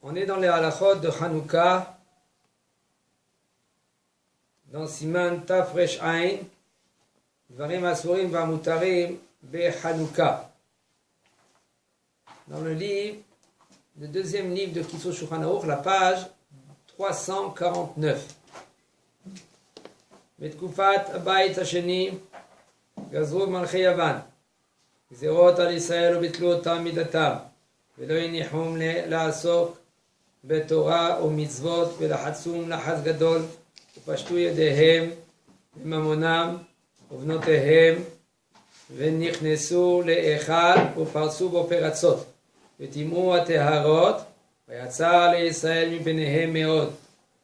On est dans les halachot de Hanouka, dans Siman Tafresh Ain, Dvarim Asurim Vamutarim Be Hanouka. Dans le livre, le deuxième livre de Kiso Shulchan Aruch, la page 349. בתקופת הבית השני גזרו מלכי יוון גזירות על ישראל וביטלו אותם מדתם ולא הניחום לעסוק בתורה ומצוות ולחצום לחץ גדול ופשטו ידיהם וממונם ובנותיהם ונכנסו להיכל ופרסו בו פרצות וטימאו הטהרות ויצא לישראל מפניהם מאוד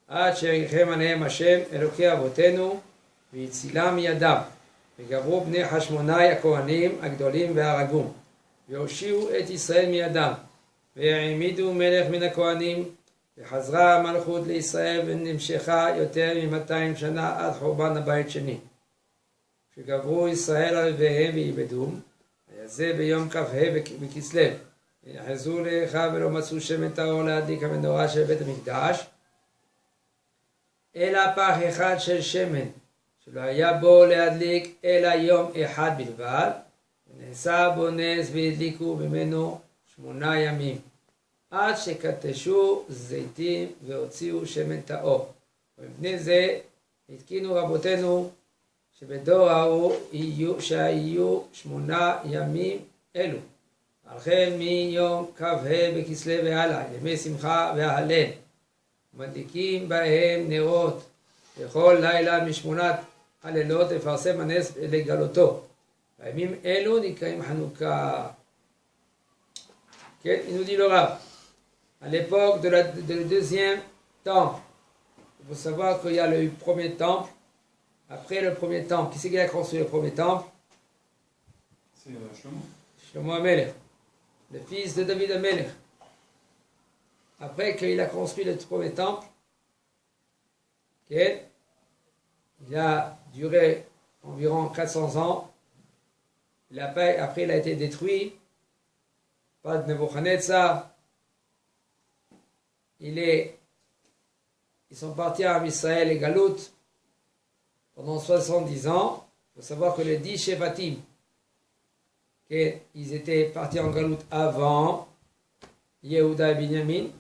עד שיריחם עליהם השם אלוקי אבותינו והצילם מידם וגברו בני חשמונאי הכהנים הגדולים והרגום והושיעו את ישראל מידם והעמידו מלך מן הכהנים וחזרה המלכות לישראל ונמשכה יותר מ-200 שנה עד חורבן הבית שני. שגברו ישראל על אויביהם ואיבדום היה זה ביום כ"ה בכסלו ונחזו לאחיו ולא מצאו שמן טהור להדליק המנורה של בית המקדש אלא פח אחד של שמן שלא היה בו להדליק אלא יום אחד בלבד ונעשה בו נס והדליקו ממנו 8 ימים עד שקטשו זיתים והוציאו שמן טהור ומפני זה התקינו רבותינו שבדור ההוא שיהיו 8 ימים אלו החל מיום כ"ה בכסלו והלאה ימי שמחה והלל מדליקים בהם נרות בכל לילה משמונת הלילות לפרסם הנס לגלותו. בימים אלו נקראים חנוכה. כן, il nous dit le Rav. À l'époque de le deuxième temple, il faut savoir qu'il y a le premier temple. Après le premier temple, qui c'est qui a construit le premier temple? C'est Shlomo. Shlomo HaMelech, le fils de David HaMelech. Après qu'il a construit le premier temple, okay, il a duré environ 400 ans. Après, il a été détruit par Nebuchadnezzar. Ils sont partis à Israël et Galout pendant 70 ans. Il faut savoir que les 10 Shevatim, okay, ils étaient partis en Galout avant Yehuda et Binyamin. Ils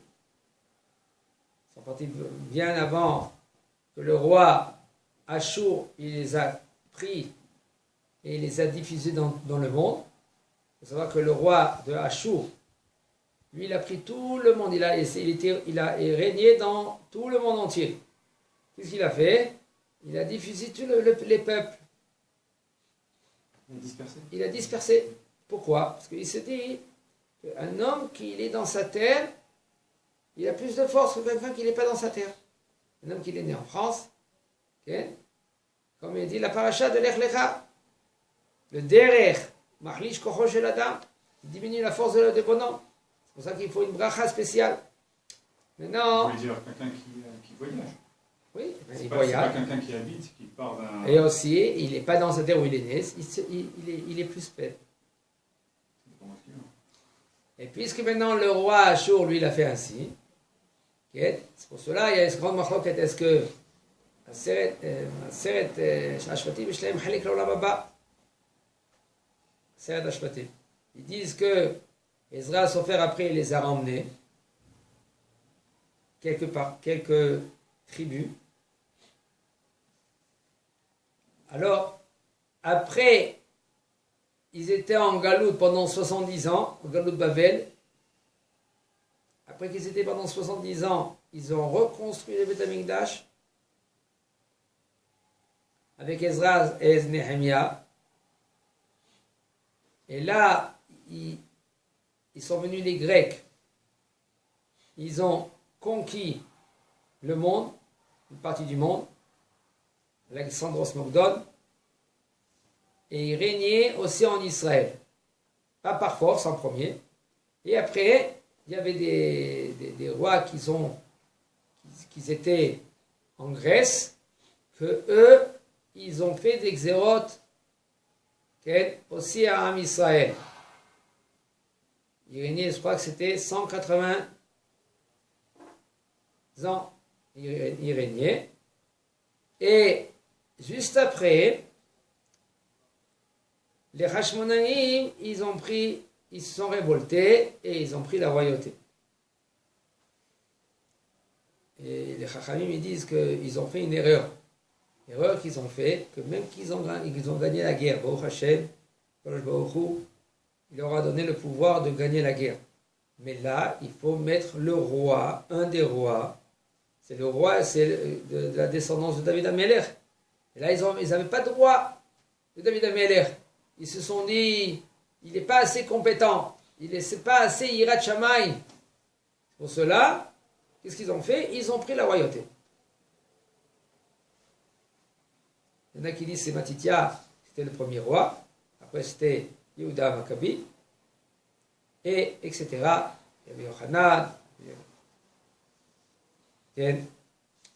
sont partis bien avant que le roi Ashur il les a pris et il les a diffusés dans le monde. Il faut savoir que le roi de Ashur, lui, il a pris tout le monde. Il a régné dans tout le monde entier. Qu'est-ce qu'il a fait? Il a diffusé tous les peuples. Il a dispersé. Pourquoi? Parce qu'il se dit qu'un homme qui est dans sa terre, il a plus de force que quelqu'un qui n'est pas dans sa terre. Un homme qui est né en France, okay, comme il dit la paracha de Lech Lecha, le derech, machlish kocho shel adam, diminue la force de bonhomme. C'est pour ça qu'il faut une bracha spéciale. Maintenant. Vous voulez dire quelqu'un qui voyage? Oui, il voyage. C'est pas quelqu'un qui habite, qui part d'un. Et aussi, il n'est pas dans sa terre où il est né, il est plus paix. Et puisque maintenant le roi Ashur, lui, l'a fait ainsi, c'est pour cela il y a une grande machloket, est-ce que Ashvatim Shlaim Chalik L'Olam Haba, Aseret Ashvatim, ils disent que Ezra Sofer après il les a ramenés quelques tribus. Alors après ils étaient en Galout pendant 70 ans, en Galout Babel. Après qu'ils étaient pendant 70 ans, ils ont reconstruit le Beth Amikdash avec Ezra et Nehemia. Et là, ils sont venus les Grecs. Ils ont conquis le monde, une partie du monde, Alexandros Mogdon. Et il régnait aussi en Israël. Pas par force en premier. Et après, il y avait des rois qui étaient en Grèce, que eux, ils ont fait des xérotes aussi à Am Israël. Il régnait, je crois que c'était 180 ans, il régnait. Et juste après, les Hashmonaïm, ils se sont révoltés et ils ont pris la royauté. Et les Chachamim, ils disent qu'ils ont fait une erreur. L'erreur qu'ils ont fait, que même qu'ils ont gagné la guerre, Baruch Hashem, Baruch Hu, il leur a donné le pouvoir de gagner la guerre. Mais là, il faut mettre le roi, un des rois. C'est le roi, c'est de la descendance de David Amelech. Et là, ils n'avaient pas de roi de David Amelech. Ils se sont dit, il n'est pas assez compétent, il n'est pas assez Yirat Shamayim. Pour cela, qu'est-ce qu'ils ont fait? Ils ont pris la royauté. Il y en a qui disent c'est Matithia, c'était le premier roi. Après c'était Yehuda Maccabi. Et etc. Il y avait Yochanan,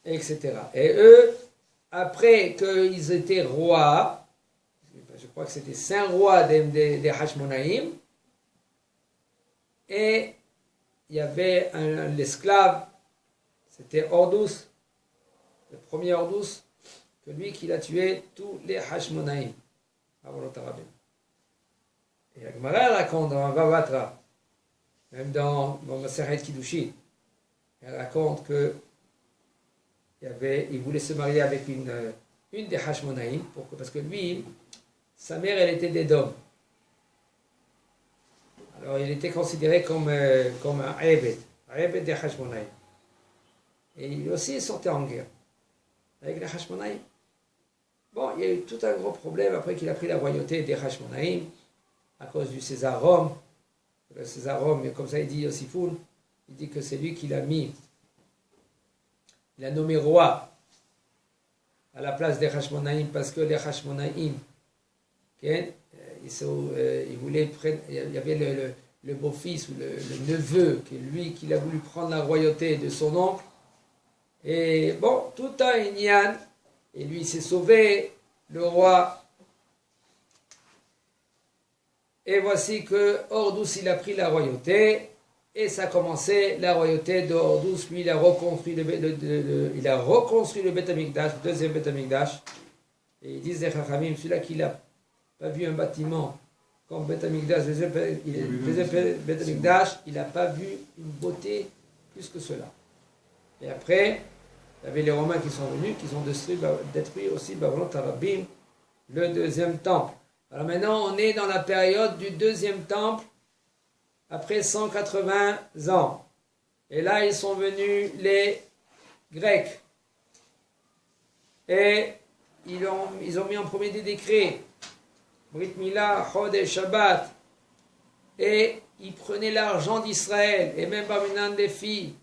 etc. Et eux, après qu'ils étaient rois, je crois que c'était 5 rois des Hashmonaïm, et il y avait l'esclave, c'était Ordus, le premier Ordus, que lui qui a tué tous les Hashmonaïm, avant le Tarabim. Et la Gemara raconte dans Vavatra, même dans Maseret Kiddushin, elle raconte que il voulait se marier avec une des Hashmonaïm, parce que lui, sa mère, elle était d'Édom. Alors, il était considéré comme un Ebed des Hashmonaïm. Et lui aussi, il sortait en guerre avec les Hashmonaïm. Bon, il y a eu tout un gros problème après qu'il a pris la royauté des Hashmonaïm à cause du César Rome. Le César Rome, comme ça il dit Yosifoun, il dit que c'est lui qui l'a mis. Il a nommé roi à la place des Hashmonaïm parce que les Hashmonaïm, il y avait le beau-fils ou le neveu, qui a voulu prendre la royauté de son oncle. Et bon, tout un Inyan, et lui s'est sauvé, le roi. Et voici que Ordus, il a pris la royauté, et ça a commencé la royauté de Ordus. Lui, il a reconstruit le Beth Amikdash, le deuxième Beth Amikdash. Et ils disent les Chachamim, celui-là qui n'a pas vu un bâtiment comme Beth Amikdash, le deuxième Beth Amikdash, il n'a pas vu une beauté plus que cela. Et après, il y avait les Romains qui sont venus, qui ont détruit aussi Babylon Tarabim, le deuxième temple. Alors maintenant, on est dans la période du deuxième temple, après 180 ans. Et là, ils sont venus les Grecs. Et ils ont mis en premier des décrets, Brit Mila, Chod et Shabbat. Et ils prenaient l'argent d'Israël, et même Barminan des filles.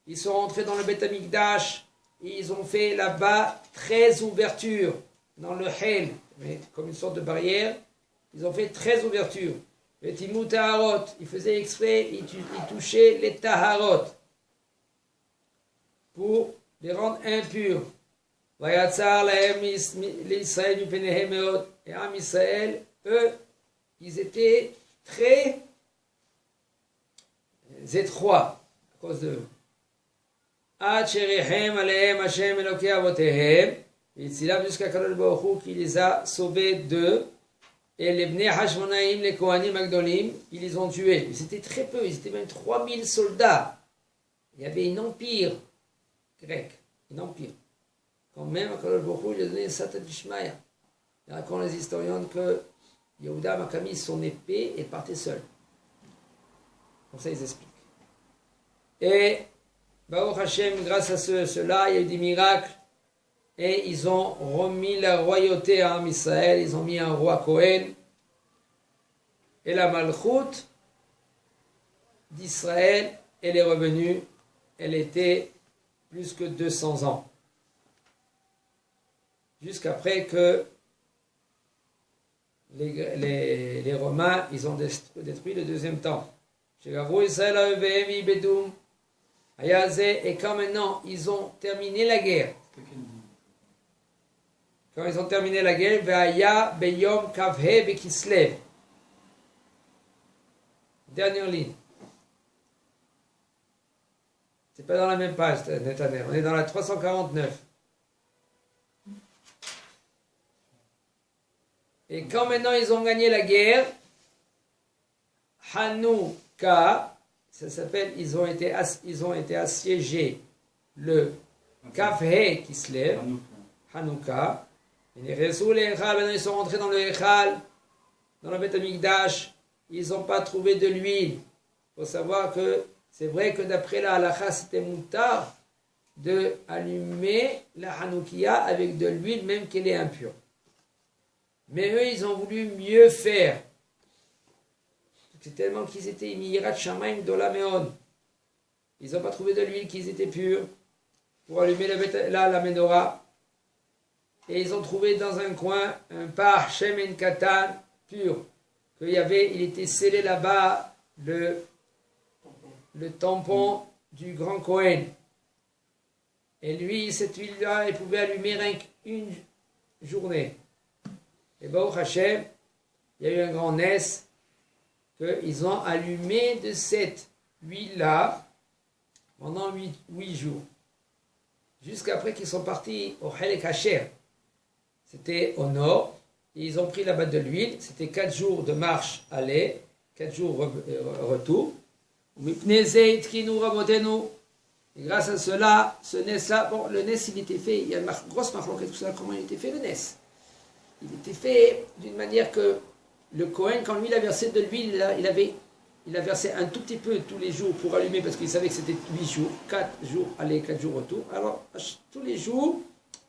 Ils sont rentrés dans le Beth Amikdash, et ils ont fait là-bas 13 ouvertures dans le Hel, comme une sorte de barrière. Ils ont fait 13 ouvertures. Le Timut Taharot, ils faisaient exprès, ils touchaient les Taharot pour les rendre impurs. Vayatzar lahem l'Israël du Penehem Meod. Et Am Israël, eux, ils étaient très étroits à cause de eux. Ad sherihem alehem Hashem Elokei avotehem. Et c'est là jusqu'à Kadosh Baruch Hu qui les a sauvés d'eux. Et les Bnei Hashmonaïm, les Kohanim Agdolim, ils les ont tués. Ils étaient très peu, ils étaient même 3000 soldats. Il y avait un empire grec, un empire. Quand même, Kadosh Baruch Hu, il a donné Satan Ishmael. Il raconte les historiens que Yehuda a mis son épée et partait seul. Comme ça, ils expliquent. Et Baruch Hashem, grâce à cela, il y a eu des miracles. Et ils ont remis la royauté à Am Israël, ils ont mis un roi Cohen. Et la Malchut d'Israël, elle est revenue, elle était plus que 200 ans. Jusqu'après que les Romains, ils ont détruit le deuxième temple. Et quand maintenant, ils ont terminé la guerre. Quand ils ont terminé la guerre, Ve'aya beyom kavhe bekislev. Dernière ligne. C'est pas dans la même page, Netanel. On est dans la 349. Et quand maintenant ils ont gagné la guerre, Hanouka, ça s'appelle, ils ont été assiégés. Le Kafhe qui se lève, Hanouka. Maintenant ils sont rentrés dans le Echal, dans le Beth Amikdash. Ils n'ont pas trouvé de l'huile. Il faut savoir que c'est vrai que d'après la halakha, c'était moutar de allumer la Hanoukia avec de l'huile, même qu'elle est impure. Mais eux, ils ont voulu mieux faire. C'est tellement qu'ils étaient Mirat Shamaim Dolameon. Ils n'ont pas trouvé de l'huile, qu'ils étaient purs pour allumer la menorah. Et ils ont trouvé dans un coin un par Shemen Katan pur. Il était scellé là-bas le tampon du grand Kohen. Et lui, cette huile-là, il pouvait allumer rien qu'une journée. Et Baruch Hashem, il y a eu un grand Ness qu'ils ont allumé de cette huile-là pendant 8 jours. Jusqu'après qu'ils sont partis au Helek Hacher. C'était au nord. Et ils ont pris là-bas de l'huile. C'était 4 jours de marche aller, 4 jours retour. Et grâce à cela, ce Ness-là, bon, le Ness, il était fait, il y a une grosse marloquette, tout ça, comment il était fait le Ness? Il était fait d'une manière que le Kohen, quand lui il a versé de l'huile, il a versé un tout petit peu tous les jours pour allumer, parce qu'il savait que c'était 8 jours, 4 jours aller, 4 jours retour. Alors, tous les jours,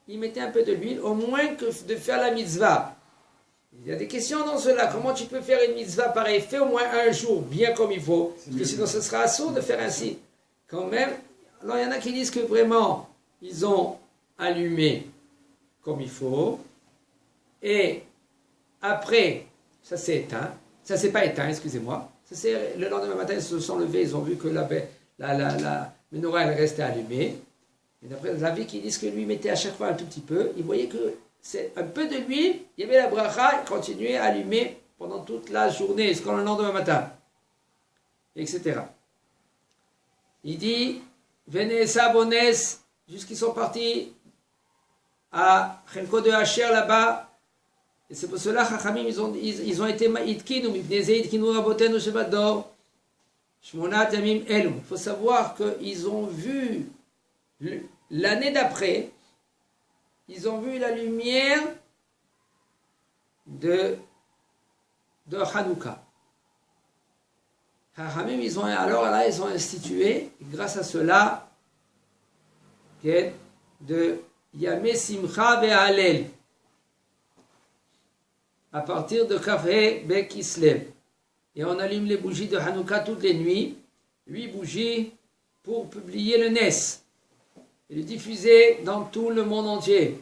il mettait un peu de l'huile, au moins que de faire la mitzvah. Il y a des questions dans cela. Comment tu peux faire une mitzvah pareille? Fais au moins un jour, bien comme il faut, parce que sinon ce sera assourd de faire ainsi. Quand même, alors il y en a qui disent que vraiment, ils ont allumé comme il faut, et après, ça s'est éteint, ça s'est pas éteint, excusez-moi, le lendemain matin, ils se sont levés, ils ont vu que la menorah, elle restait allumée, et d'après la vie qui disent que lui mettait à chaque fois un tout petit peu, il voyait que c'est un peu de l'huile, il y avait la bracha, il continuait à allumer pendant toute la journée, jusqu'au lendemain matin, etc. Il dit, venez Sabones, jusqu'ils sont partis à Chelko de Hacher là-bas, et c'est pour cela, Chachamim, ils ont été ma'idkinu, mipneze idkinu rabotenu shebador, shmonat yamim elu. Il faut savoir qu'ils ont vu, l'année d'après, ils ont vu la lumière de Hanouka. Chachamim, ils ont institué, grâce à cela, de Yamé Simcha ve'Halel, à partir de Kafhe Bekislev. Et on allume les bougies de Hanouka toutes les nuits, 8 bougies pour publier le Ness, et le diffuser dans tout le monde entier.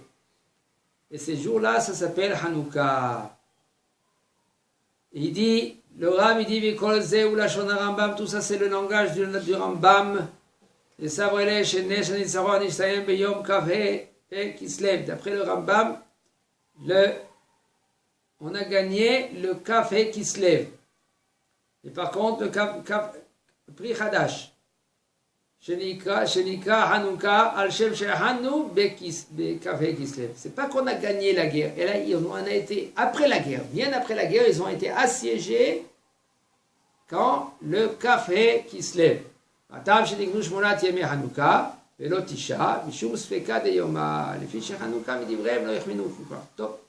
Et ces jours-là, ça s'appelle Hanouka. Et il dit, le Rav, il dit, Vikol Ze ou la Shona Rambam, tout ça c'est le langage du Rambam. Et Savrele, Shenesh, Anitzaro, Anishtayem, Beyom, Kafhe Bekislev. D'après le Rambam, on a gagné le Kafhe qui se lève. Et par contre, le prix Hadash. Shenika Hanouka al Shem Shehanu Kafhe qui se lève. C'est pas qu'on a gagné la guerre. Et là, on a été après la guerre. Bien après la guerre, ils ont été assiégés quand le Kafhe qui se lève. Atam Sheniknu Shmonat Yeme Hanouka, Velo Tisha, Mishum Sfeka de Yoma, les fiches Hanouka, Midivrem, Lo Yechminu Fuka. Top.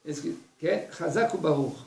Est-ce que, כן, חזק וברוך.